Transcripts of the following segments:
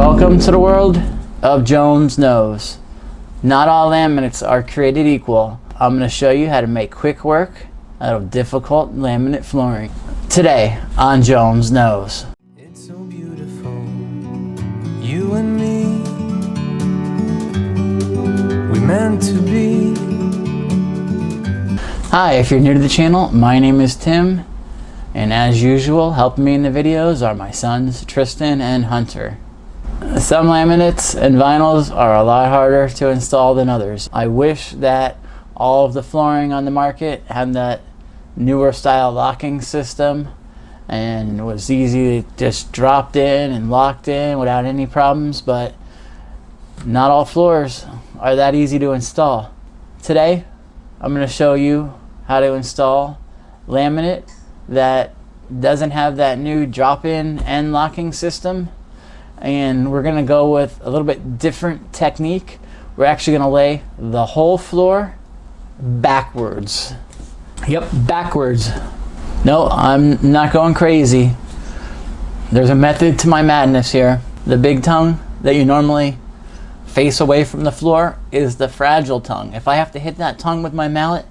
Welcome to the world of Jones Knows. Not all laminates are created equal. I'm going to show you how to make quick work out of difficult laminate flooring. Today on Jones Knows. It's so beautiful, you and me. We meant to be. Hi, if you're new to the channel, my name is Tim, and as usual, helping me in the videos are my sons Tristan and Hunter. Some laminates and vinyls are a lot harder to install than others. I wish that all of the flooring on the market had that newer style locking system and it was easy to just dropped in and locked in without any problems, but not all floors are that easy to install. Today I'm going to show you how to install laminate that doesn't have that new drop-in and locking system, and we're going to go with a little bit different technique. We're actually going to lay the whole floor backwards. Yep, backwards. No, I'm not going crazy. There's a method to my madness here. The big tongue that you normally face away from the floor is the fragile tongue. If I have to hit that tongue with my mallet,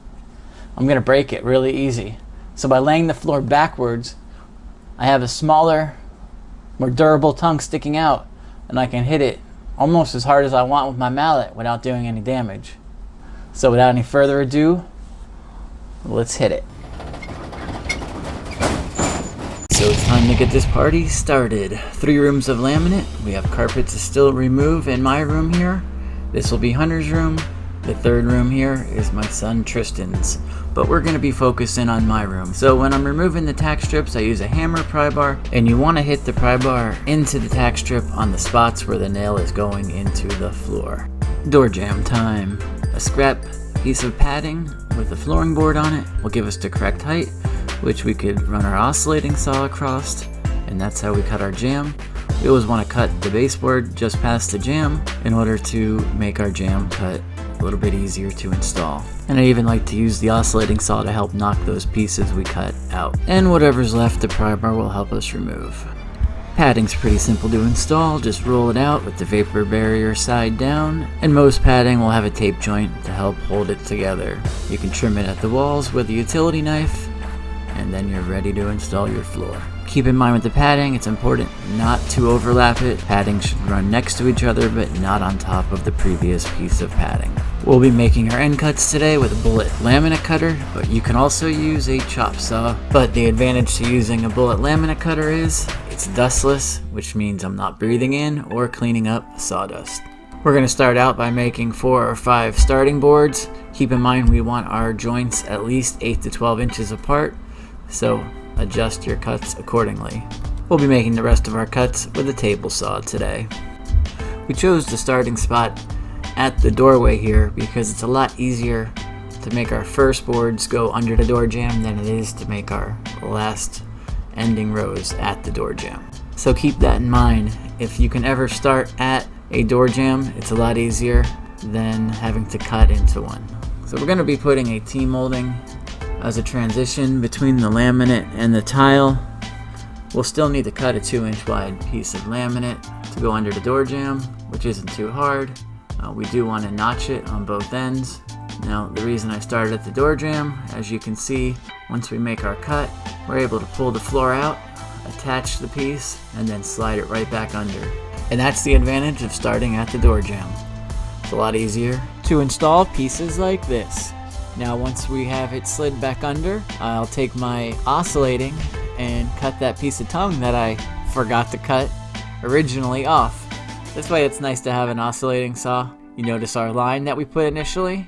I'm going to break it really easy. So by laying the floor backwards, I have a smaller, more durable tongue sticking out, and I can hit it almost as hard as I want with my mallet without doing any damage. So without any further ado, let's hit it. So it's time to get this party started. 3 rooms of laminate. We have carpet to still remove in my room here. This will be Hunter's room. The 3rd room here is my son Tristan's, but we're going to be focusing on my room. So when I'm removing the tack strips, I use a hammer pry bar, and you want to hit the pry bar into the tack strip on the spots where the nail is going into the floor. Door jamb time. A scrap piece of padding with a flooring board on it will give us the correct height, which we could run our oscillating saw across, and that's how we cut our jamb. We always want to cut the baseboard just past the jamb in order to make our jamb cut a little bit easier to install. And I even like to use the oscillating saw to help knock those pieces we cut out. And whatever's left, the pry bar will help us remove. Padding's pretty simple to install. Just roll it out with the vapor barrier side down, and most padding will have a tape joint to help hold it together. You can trim it at the walls with a utility knife, and then you're ready to install your floor. Keep in mind with the padding, it's important not to overlap it. Padding should run next to each other, but not on top of the previous piece of padding. We'll be making our end cuts today with a bullet laminate cutter, but you can also use a chop saw. But the advantage to using a bullet laminate cutter is it's dustless, which means I'm not breathing in or cleaning up sawdust. We're going to start out by making 4 or 5 starting boards. Keep in mind we want our joints at least 8 to 12 inches apart, so adjust your cuts accordingly. We'll be making the rest of our cuts with a table saw today. We chose the starting spot at the doorway here because it's a lot easier to make our first boards go under the door jamb than it is to make our last ending rows at the door jamb. So keep that in mind. If you can ever start at a door jamb, it's a lot easier than having to cut into one. So we're going to be putting a T-molding as a transition between the laminate and the tile. We'll still need to cut a 2-inch wide piece of laminate to go under the door jamb, which isn't too hard. We do want to notch it on both ends. Now, the reason I started at the door jamb, as you can see, once we make our cut, we're able to pull the floor out, attach the piece, and then slide it right back under. And that's the advantage of starting at the door jamb. It's a lot easier to install pieces like this. Now once we have it slid back under, I'll take my oscillating and cut that piece of tongue that I forgot to cut originally off. This way it's nice to have an oscillating saw. You notice our line that we put initially?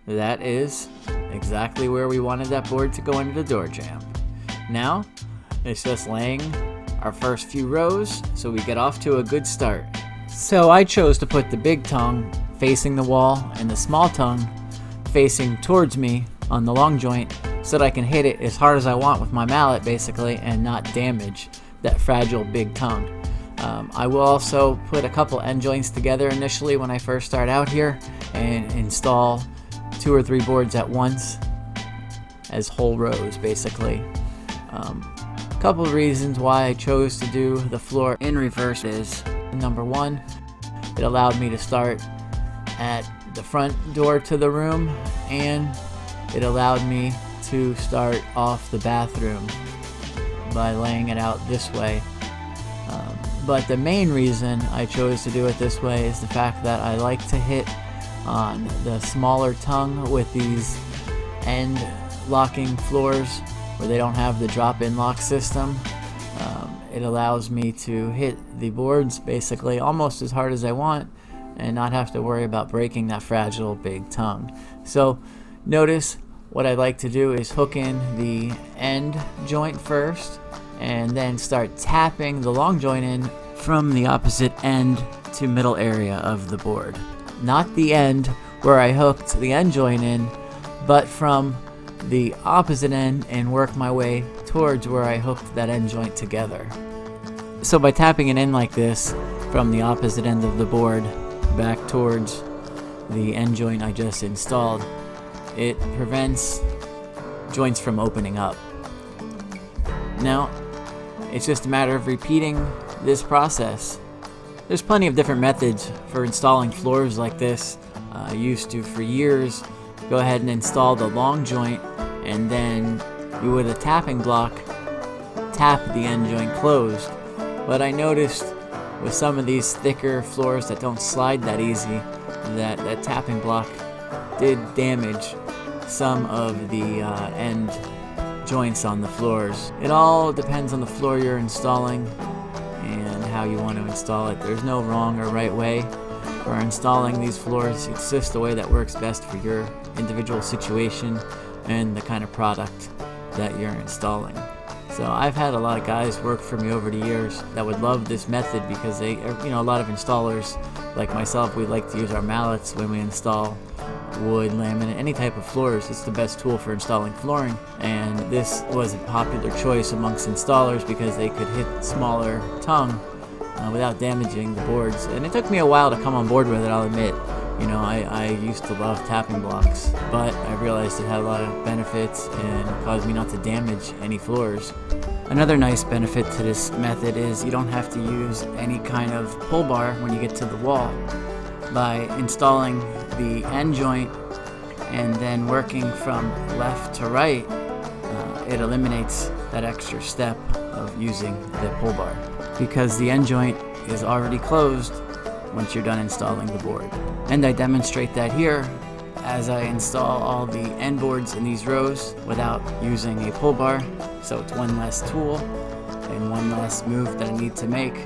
That is exactly where we wanted that board to go under the door jamb. Now it's just laying our first few rows so we get off to a good start. So I chose to put the big tongue facing the wall and the small tongue facing towards me on the long joint so that I can hit it as hard as I want with my mallet basically and not damage that fragile big tongue. I will also put a couple end joints together initially when I first start out here and install 2 or 3 boards at once as whole rows basically. Couple of reasons why I chose to do the floor in reverse is Number one, it allowed me to start at the front door to the room, and it allowed me to start off the bathroom by laying it out this way. But the main reason I chose to do it this way is the fact that I like to hit on the smaller tongue with these end locking floors where they don't have the drop-in lock system. It allows me to hit the boards basically almost as hard as I want and not have to worry about breaking that fragile big tongue. So notice what I like to do is hook in the end joint first and then start tapping the long joint in from the opposite end to middle area of the board. Not the end where I hooked the end joint in, but from the opposite end and work my way towards where I hooked that end joint together. So by tapping it in like this from the opposite end of the board back towards the end joint I just installed, it prevents joints from opening up. Now, it's just a matter of repeating this process. There's plenty of different methods for installing floors like this. I used to, for years, go ahead and install the long joint, and then you with a tapping block tap the end joint closed. But I noticed with some of these thicker floors that don't slide that easy, that tapping block did damage some of the end joints on the floors. It all depends on the floor you're installing and how you want to install it. There's no wrong or right way for installing these floors. It's just the way that works best for your individual situation and the kind of product that you're installing. So I've had a lot of guys work for me over the years that would love this method because they, a lot of installers like myself, we like to use our mallets when we install wood, laminate, any type of floors. It's the best tool for installing flooring, and this was a popular choice amongst installers because they could hit smaller tongue without damaging the boards. And it took me a while to come on board with it, I'll admit. I used to love tapping blocks, but I realized it had a lot of benefits and caused me not to damage any floors. Another nice benefit to this method is you don't have to use any kind of pull bar when you get to the wall. By installing the end joint and then working from left to right, it eliminates that extra step of using the pull bar because the end joint is already closed once you're done installing the board. And I demonstrate that here as I install all the end boards in these rows without using a pull bar. So it's one less tool and one less move that I need to make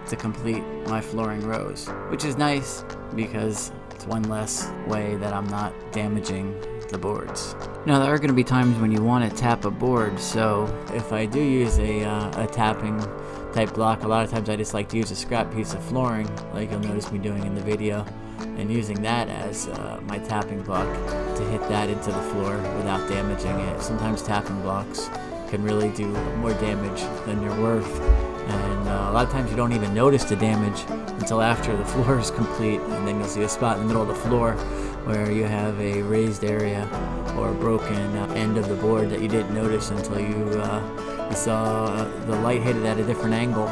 to complete my flooring rows, which is nice because it's one less way that I'm not damaging the boards. Now there are going to be times when you want to tap a board, so if I do use a tapping type block, a lot of times I just like to use a scrap piece of flooring like you'll notice me doing in the video, and using that as my tapping block to hit that into the floor without damaging it. Sometimes tapping blocks can really do more damage than they're worth, and a lot of times you don't even notice the damage until after the floor is complete, and then you'll see a spot in the middle of the floor where you have a raised area or a broken end of the board that you didn't notice until you saw the light hit it at a different angle.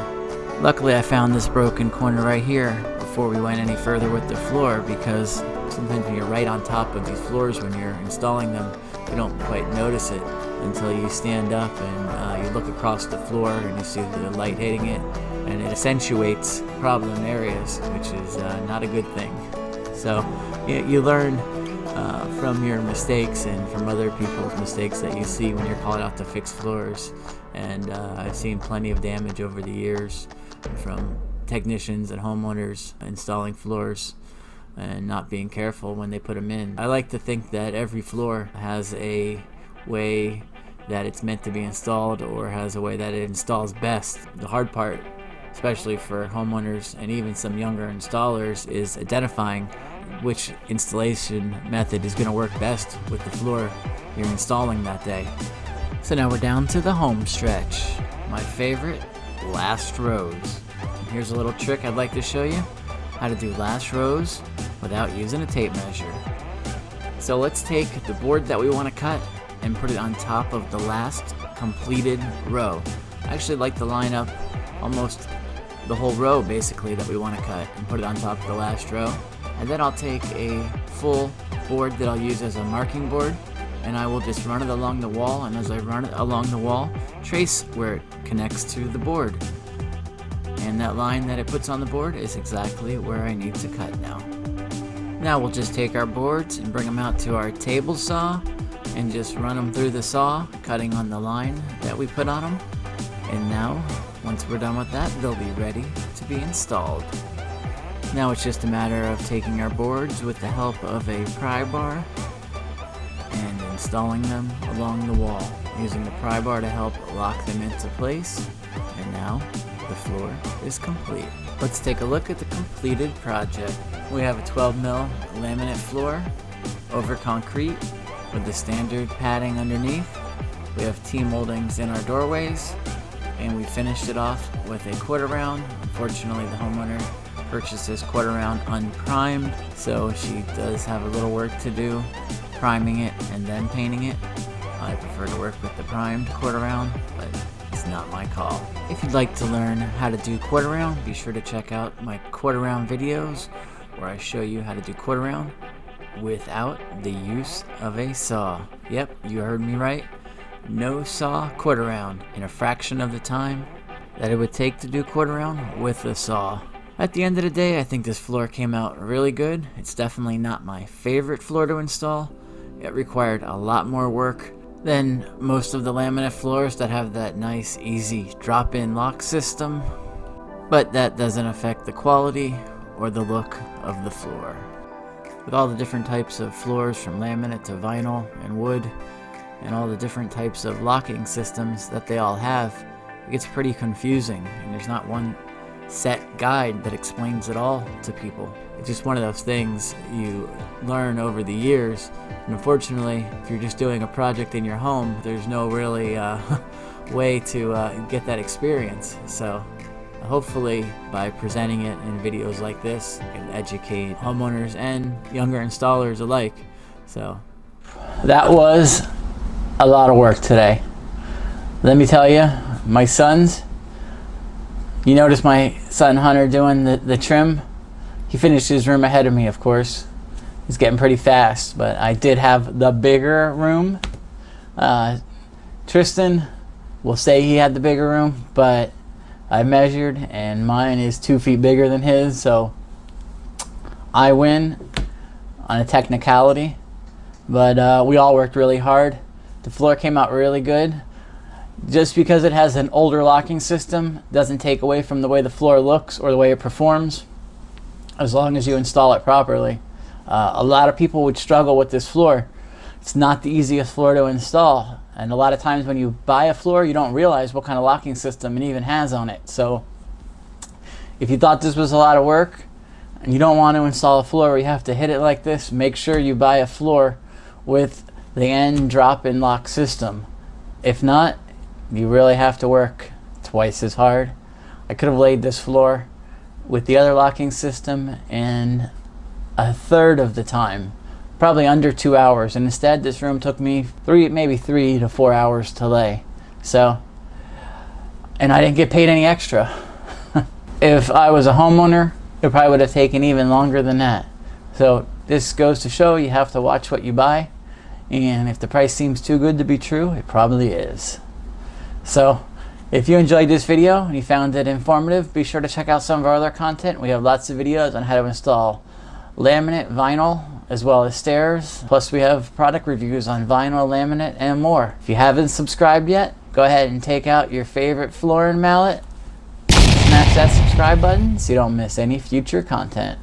Luckily I found this broken corner right here before we went any further with the floor, because sometimes when you're right on top of these floors when you're installing them, you don't quite notice it until you stand up and you look across the floor and you see the light hitting it, and it accentuates problem areas, which is not a good thing. So you learn from your mistakes and from other people's mistakes that you see when you're called out to fix floors. And I've seen plenty of damage over the years from technicians and homeowners installing floors and not being careful when they put them in. I like to think that every floor has a way that it's meant to be installed, or has a way that it installs best. The hard part, especially for homeowners and even some younger installers, is identifying which installation method is going to work best with the floor you're installing that day. So now we're down to the home stretch. My favorite, last rows. And here's a little trick I'd like to show you, how to do last rows without using a tape measure. So let's take the board that we want to cut and put it on top of the last completed row. I actually like to line up almost the whole row basically that we want to cut and put it on top of the last row. And then I'll take a full board that I'll use as a marking board, and I will just run it along the wall, and as I run it along the wall, trace where it connects to the board. And that line that it puts on the board is exactly where I need to cut now. Now we'll just take our boards and bring them out to our table saw and just run them through the saw, cutting on the line that we put on them. And now, once we're done with that, they'll be ready to be installed. Now it's just a matter of taking our boards with the help of a pry bar and installing them along the wall, using the pry bar to help lock them into place. And now the floor is complete. Let's take a look at the completed project. We have a 12mm laminate floor over concrete with the standard padding underneath. We have T-moldings in our doorways, and we finished it off with a 1/4 round. Unfortunately, the homeowner purchased this 1/4 round unprimed, so she does have a little work to do priming it and then painting it. I prefer to work with the primed 1/4 round, but it's not my call. If you'd like to learn how to do 1/4 round, be sure to check out my 1/4 round videos where I show you how to do 1/4 round without the use of a saw. Yep, you heard me right. No saw 1/4 round in a fraction of the time that it would take to do 1/4 round with a saw. At the end of the day, I think this floor came out really good. It's definitely not my favorite floor to install. It required a lot more work than most of the laminate floors that have that nice, easy drop-in lock system. But that doesn't affect the quality or the look of the floor. With all the different types of floors, from laminate to vinyl and wood, and all the different types of locking systems that they all have, it gets pretty confusing, and there's not one set guide that explains it all to people. It's just one of those things you learn over the years, and unfortunately, if you're just doing a project in your home, there's no really way to get that experience. So hopefully by presenting it in videos like this, you can educate homeowners and younger installers alike. So that was a lot of work today. Let me tell you, my sons, you notice my son Hunter doing the trim. He finished his room ahead of me, of course. He's getting pretty fast, but I did have the bigger room. Tristan will say he had the bigger room, but I measured and mine is 2 feet bigger than his, so I win on a technicality. But we all worked really hard. The floor came out really good. Just because it has an older locking system doesn't take away from the way the floor looks or the way it performs, as long as you install it properly. A lot of people would struggle with this floor. It's not the easiest floor to install, and a lot of times when you buy a floor, you don't realize what kind of locking system it even has on it. So if you thought this was a lot of work and you don't want to install a floor where you have to hit it like this, make sure you buy a floor with the end drop-in lock system. If not, you really have to work twice as hard. I could have laid this floor with the other locking system in 1/3 of the time, probably under 2 hours, and instead this room took me maybe 3 to 4 hours to lay. So, and I didn't get paid any extra. If I was a homeowner, it probably would have taken even longer than that. So this goes to show you have to watch what you buy, and if the price seems too good to be true, it probably is. So if you enjoyed this video and you found it informative, be sure to check out some of our other content. We have lots of videos on how to install laminate, vinyl, as well as stairs. Plus we have product reviews on vinyl, laminate, and more. If you haven't subscribed yet, go ahead and take out your favorite flooring mallet, smash that subscribe button so you don't miss any future content.